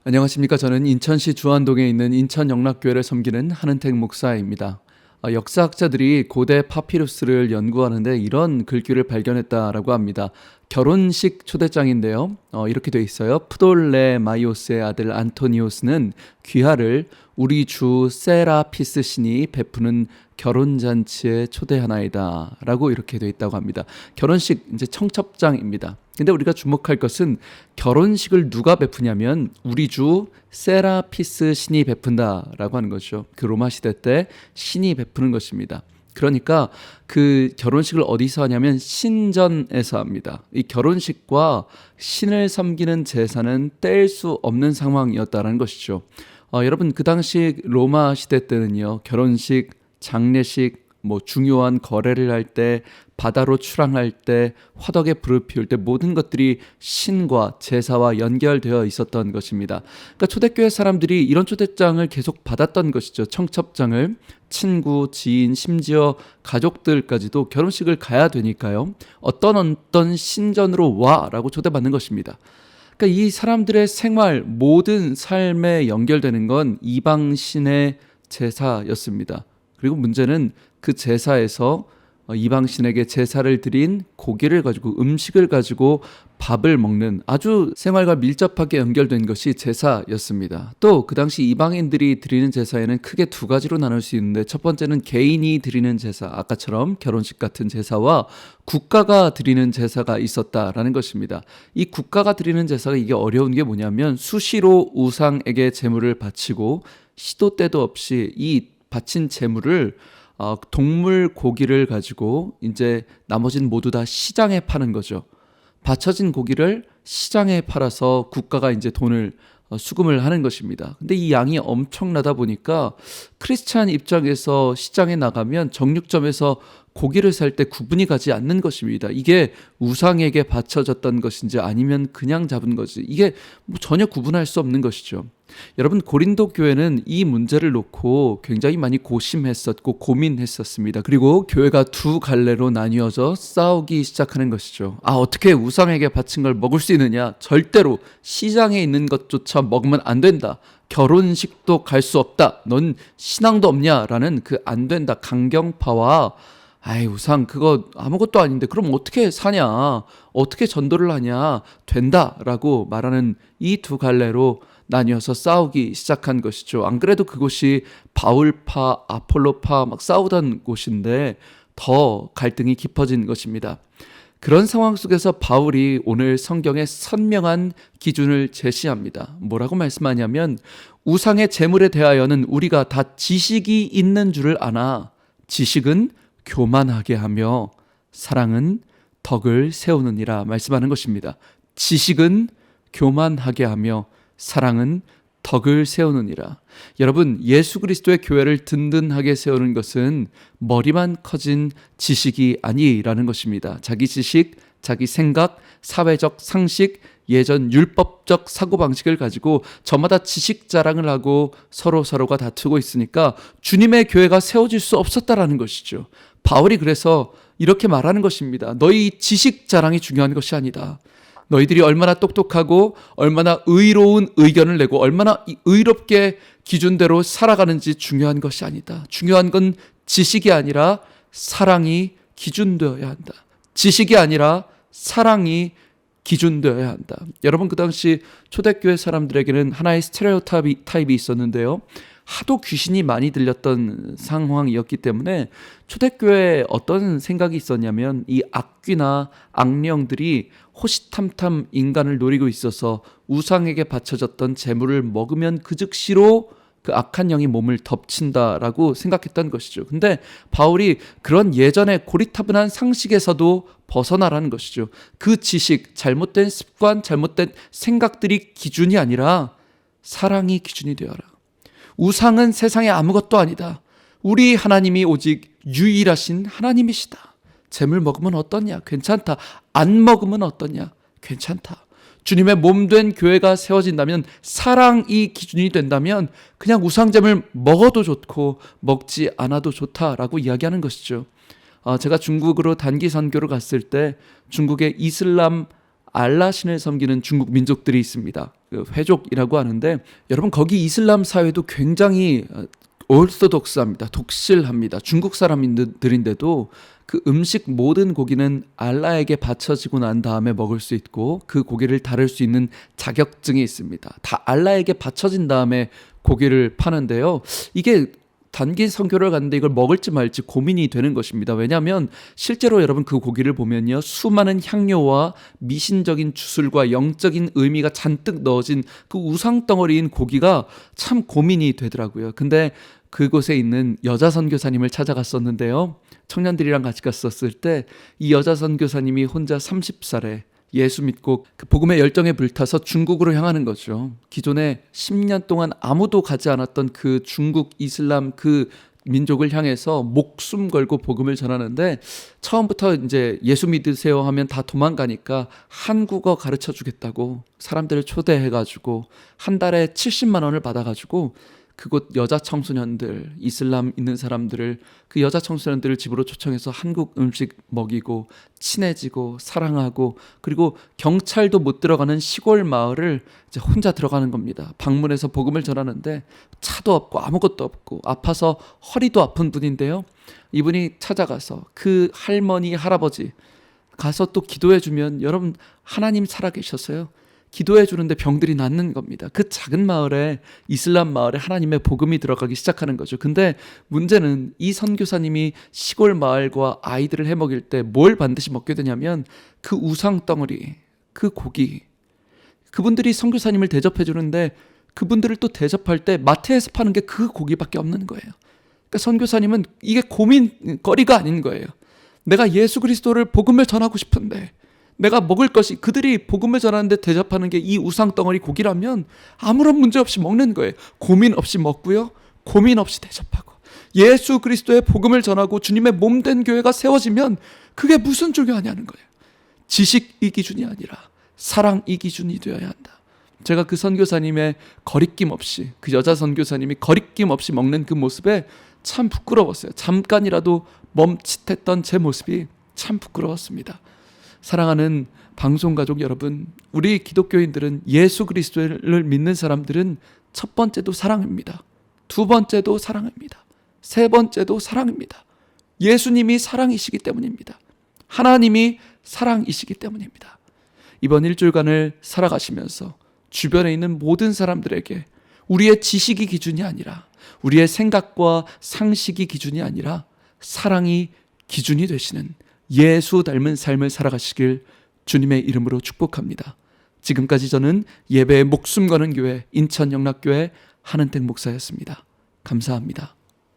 안녕하십니까. 저는 인천시 주안동에 있는 인천영락교회를 섬기는 한은택 목사입니다. 역사학자들이 고대 파피루스를 연구하는데 이런 글귀를 발견했다라고 합니다. 결혼식 초대장인데요. 이렇게 돼 있어요. 프돌레마이오스의 아들 안토니오스는 귀하를 우리 주 세라피스 신이 베푸는 결혼잔치에 초대하나이다 라고 이렇게 돼 있다고 합니다. 결혼식 이제 청첩장입니다. 근데 우리가 주목할 것은 결혼식을 누가 베푸냐면 우리 주 세라피스 신이 베푼다라고 하는 거죠. 그 로마 시대 때 신이 베푸는 것입니다. 그러니까 그 결혼식을 어디서 하냐면 신전에서 합니다. 이 결혼식과 신을 섬기는 제사는 뗄 수 없는 상황이었다는 것이죠. 여러분 그 당시 로마 시대 때는요, 결혼식, 장례식, 중요한 거래를 할 때, 바다로 출항할 때, 화덕에 불을 피울 때 모든 것들이 신과 제사와 연결되어 있었던 것입니다. 그러니까 초대교회 사람들이 이런 초대장을 계속 받았던 것이죠. 청첩장을. 친구, 지인, 심지어 가족들까지도 결혼식을 가야 되니까요. 어떤 신전으로 와라고 초대받는 것입니다. 그러니까 이 사람들의 생활, 모든 삶에 연결되는 건 이방신의 제사였습니다. 그리고 문제는 그 제사에서 이방신에게 제사를 드린 고기를 가지고, 음식을 가지고 밥을 먹는 아주 생활과 밀접하게 연결된 것이 제사였습니다. 또 그 당시 이방인들이 드리는 제사에는 크게 두 가지로 나눌 수 있는데, 첫 번째는 개인이 드리는 제사, 아까처럼 결혼식 같은 제사와 국가가 드리는 제사가 있었다라는 것입니다. 이 국가가 드리는 제사가 이게 어려운 게 뭐냐면, 수시로 우상에게 제물을 바치고 시도 때도 없이 이 바친 제물을 동물 고기를 가지고 이제 나머지는 모두 다 시장에 파는 거죠. 바쳐진 고기를 시장에 팔아서 국가가 이제 돈을 수금을 하는 것입니다. 근데 이 양이 엄청나다 보니까 크리스찬 입장에서 시장에 나가면 정육점에서 고기를 살 때 구분이 가지 않는 것입니다. 이게 우상에게 바쳐졌던 것인지 아니면 그냥 잡은 것인지, 이게 전혀 구분할 수 없는 것이죠. 여러분, 고린도 교회는 이 문제를 놓고 굉장히 많이 고심했었고 고민했었습니다. 그리고 교회가 두 갈래로 나뉘어져 싸우기 시작하는 것이죠. 어떻게 우상에게 바친 걸 먹을 수 있느냐? 절대로 시장에 있는 것조차 먹으면 안 된다. 결혼식도 갈 수 없다. 넌 신앙도 없냐라는 그 안 된다 강경파와 우상 그거 아무것도 아닌데 그럼 어떻게 사냐, 어떻게 전도를 하냐, 된다라고 말하는 이 두 갈래로 나뉘어서 싸우기 시작한 것이죠. 안 그래도 그곳이 바울파, 아폴로파 막 싸우던 곳인데 더 갈등이 깊어진 것입니다. 그런 상황 속에서 바울이 오늘 성경의 선명한 기준을 제시합니다. 뭐라고 말씀하냐면, 우상의 제물에 대하여는 우리가 다 지식이 있는 줄을 아나 지식은 교만하게 하며 사랑은 덕을 세우느니라 말씀하는 것입니다. 지식은 교만하게 하며 사랑은 덕을 세우느니라. 여러분, 예수 그리스도의 교회를 든든하게 세우는 것은 머리만 커진 지식이 아니라는 것입니다. 자기 지식, 자기 생각, 사회적 상식, 예전 율법적 사고방식을 가지고 저마다 지식 자랑을 하고 서로가 다투고 있으니까 주님의 교회가 세워질 수 없었다라는 것이죠. 바울이 그래서 이렇게 말하는 것입니다. 너희 지식 자랑이 중요한 것이 아니다. 너희들이 얼마나 똑똑하고 얼마나 의로운 의견을 내고 얼마나 의롭게 기준대로 살아가는지 중요한 것이 아니다. 중요한 건 지식이 아니라 사랑이 기준되어야 한다. 지식이 아니라 사랑이 기준되어야 한다. 여러분, 그 당시 초대교회 사람들에게는 하나의 스테레오타입이 있었는데요. 하도 귀신이 많이 들렸던 상황이었기 때문에 초대교회에 어떤 생각이 있었냐면, 이 악귀나 악령들이 호시탐탐 인간을 노리고 있어서 우상에게 바쳐졌던 제물을 먹으면 그 즉시로 그 악한 영이 몸을 덮친다라고 생각했던 것이죠. 근데 바울이 그런 예전의 고리타분한 상식에서도 벗어나라는 것이죠. 그 지식, 잘못된 습관, 잘못된 생각들이 기준이 아니라 사랑이 기준이 되어라. 우상은 세상에 아무것도 아니다. 우리 하나님이 오직 유일하신 하나님이시다. 재물 먹으면 어떠냐? 괜찮다. 안 먹으면 어떠냐? 괜찮다. 주님의 몸된 교회가 세워진다면, 사랑이 기준이 된다면 그냥 우상잼을 먹어도 좋고 먹지 않아도 좋다라고 이야기하는 것이죠. 제가 중국으로 단기 선교를 갔을 때 중국의 이슬람 알라신을 섬기는 중국 민족들이 있습니다. 회족이라고 하는데, 여러분 거기 이슬람 사회도 굉장히 orthodox합니다. 독실합니다. 중국 사람들인데도 그 음식 모든 고기는 알라에게 바쳐지고 난 다음에 먹을 수 있고, 그 고기를 다룰 수 있는 자격증이 있습니다. 다 알라에게 바쳐진 다음에 고기를 파는데요. 이게 단기 선교를 갔는데 이걸 먹을지 말지 고민이 되는 것입니다. 왜냐하면 실제로 여러분 그 고기를 보면요, 수많은 향료와 미신적인 주술과 영적인 의미가 잔뜩 넣어진 그 우상덩어리인 고기가 참 고민이 되더라고요. 근데 그곳에 있는 여자 선교사님을 찾아갔었는데요, 청년들이랑 같이 갔었을 때 이 여자 선교사님이 혼자 30살에 예수 믿고 그 복음의 열정에 불타서 중국으로 향하는 거죠. 기존에 10년 동안 아무도 가지 않았던 그 중국 이슬람 그 민족을 향해서 목숨 걸고 복음을 전하는데, 처음부터 이제 예수 믿으세요 하면 다 도망가니까 한국어 가르쳐 주겠다고 사람들을 초대해가지고 한 달에 70만 원을 받아가지고 그곳 여자 청소년들, 이슬람 있는 사람들을, 그 여자 청소년들을 집으로 초청해서 한국 음식 먹이고 친해지고 사랑하고, 그리고 경찰도 못 들어가는 시골 마을을 이제 혼자 들어가는 겁니다. 방문해서 복음을 전하는데 차도 없고 아무것도 없고 아파서 허리도 아픈 분인데요, 이분이 찾아가서 그 할머니 할아버지 가서 또 기도해 주면, 여러분 하나님 살아계셨어요. 기도해 주는데 병들이 낫는 겁니다. 그 작은 마을에, 이슬람 마을에 하나님의 복음이 들어가기 시작하는 거죠. 근데 문제는 이 선교사님이 시골 마을과 아이들을 해먹일 때 뭘 반드시 먹게 되냐면 그 우상 덩어리, 그 고기. 그분들이 선교사님을 대접해 주는데 그분들을 또 대접할 때 마트에서 파는 게 그 고기밖에 없는 거예요. 그러니까 선교사님은 이게 고민거리가 아닌 거예요. 내가 예수 그리스도를 복음을 전하고 싶은데 내가 먹을 것이, 그들이 복음을 전하는데 대접하는 게 이 우상덩어리 고기라면 아무런 문제 없이 먹는 거예요. 고민 없이 먹고요, 고민 없이 대접하고, 예수 그리스도의 복음을 전하고 주님의 몸된 교회가 세워지면 그게 무슨 중요하냐는 거예요. 지식이 기준이 아니라 사랑이 기준이 되어야 한다. 제가 그 선교사님의 거리낌 없이, 그 여자 선교사님이 거리낌 없이 먹는 그 모습에 참 부끄러웠어요. 잠깐이라도 멈칫했던 제 모습이 참 부끄러웠습니다. 사랑하는 방송가족 여러분, 우리 기독교인들은, 예수 그리스도를 믿는 사람들은 첫 번째도 사랑입니다. 두 번째도 사랑입니다. 세 번째도 사랑입니다. 예수님이 사랑이시기 때문입니다. 하나님이 사랑이시기 때문입니다. 이번 일주일간을 살아가시면서 주변에 있는 모든 사람들에게 우리의 지식이 기준이 아니라, 우리의 생각과 상식이 기준이 아니라 사랑이 기준이 되시는 예수 닮은 삶을 살아가시길 주님의 이름으로 축복합니다. 지금까지 저는 예배에 목숨 거는 교회 인천영락교회 한은택 목사였습니다. 감사합니다.